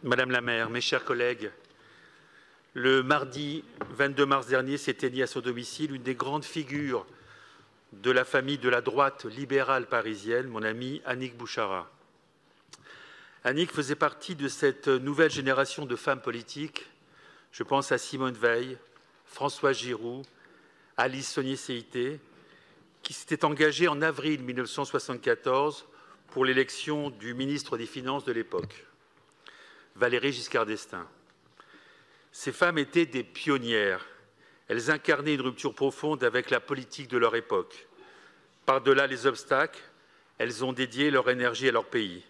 Madame la maire, mes chers collègues, le mardi 22 mars dernier s'éteignit à son domicile une des grandes figures de la famille de la droite libérale parisienne, mon amie Annick Bouchara. Annick faisait partie de cette nouvelle génération de femmes politiques. Je pense à Simone Veil, Françoise Giroud, Alice Saunier-Séité, qui s'étaient engagées en avril 1974 pour l'élection du ministre des Finances de l'époque, Valéry Giscard d'Estaing. Ces femmes étaient des pionnières. Elles incarnaient une rupture profonde avec la politique de leur époque. Par-delà les obstacles, elles ont dédié leur énergie à leur pays.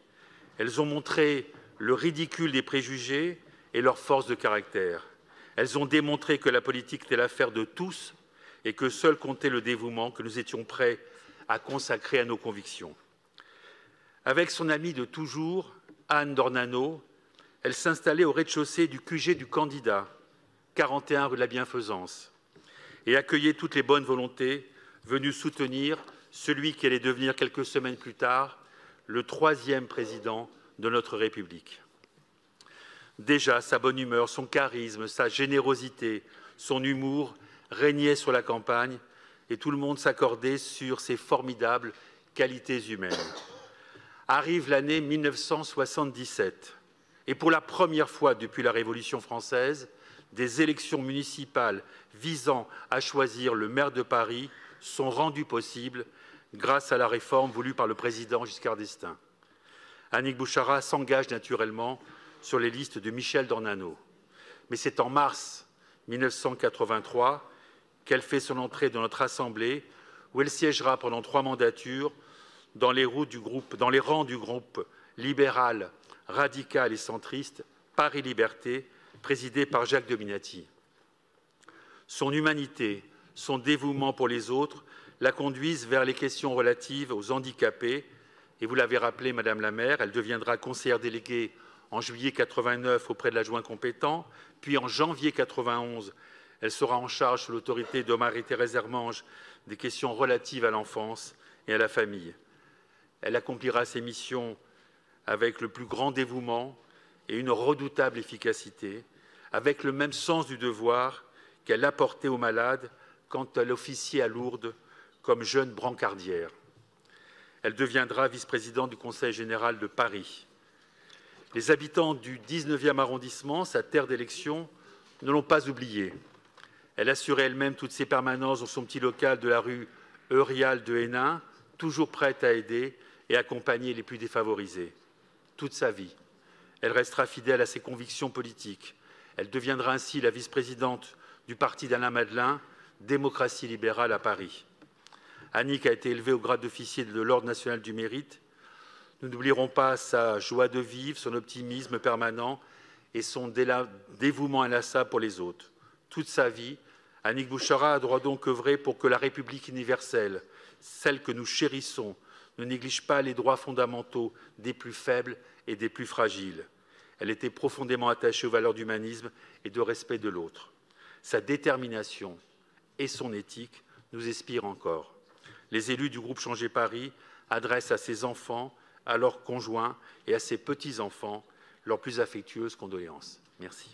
Elles ont montré le ridicule des préjugés et leur force de caractère. Elles ont démontré que la politique était l'affaire de tous et que seul comptait le dévouement que nous étions prêts à consacrer à nos convictions. Avec son amie de toujours, Anne Dornano, elle s'installait au rez-de-chaussée du QG du Candidat, 41 rue de la Bienfaisance, et accueillait toutes les bonnes volontés venues soutenir celui qui allait devenir quelques semaines plus tard le 3e président de notre République. Déjà, sa bonne humeur, son charisme, sa générosité, son humour régnaient sur la campagne et tout le monde s'accordait sur ses formidables qualités humaines. Arrive l'année 1977 et pour la première fois depuis la Révolution française, des élections municipales visant à choisir le maire de Paris sont rendues possibles grâce à la réforme voulue par le président Giscard d'Estaing. Annick Bouchara s'engage naturellement sur les listes de Michel Dornano. Mais c'est en mars 1983 qu'elle fait son entrée dans notre Assemblée, où elle siégera pendant 3 mandatures dans les rangs du groupe libéral, radical et centriste Paris Liberté, présidé par Jacques Dominati. Son humanité, son dévouement pour les autres la conduisent vers les questions relatives aux handicapés. Et vous l'avez rappelé, Madame la maire, elle deviendra conseillère déléguée en juillet 89 auprès de l'adjoint compétent, puis en janvier 91, elle sera en charge sous l'autorité de Marie-Thérèse Hermange des questions relatives à l'enfance et à la famille. Elle accomplira ses missions avec le plus grand dévouement et une redoutable efficacité, avec le même sens du devoir qu'elle apportait aux malades quand elle officiait à Lourdes comme jeune brancardière. Elle deviendra vice-présidente du Conseil général de Paris. Les habitants du 19e arrondissement, sa terre d'élection, ne l'ont pas oubliée. Elle assurait elle-même toutes ses permanences dans son petit local de la rue Eurial de Hénin, toujours prête à aider et accompagner les plus défavorisés. Toute sa vie, elle restera fidèle à ses convictions politiques. Elle deviendra ainsi la vice-présidente du parti d'Alain Madelin, Démocratie libérale à Paris. Annick a été élevée au grade d'officier de l'Ordre national du mérite. Nous n'oublierons pas sa joie de vivre, son optimisme permanent et son dévouement inlassable pour les autres. Toute sa vie, Annick Bouchara doit donc œuvrer pour que la République universelle, celle que nous chérissons, ne néglige pas les droits fondamentaux des plus faibles et des plus fragiles. Elle était profondément attachée aux valeurs d'humanisme et de respect de l'autre. Sa détermination et son éthique nous inspirent encore. Les élus du groupe Changer Paris adressent à ses enfants, à leurs conjoints et à ses petits-enfants leurs plus affectueuses condoléances. Merci.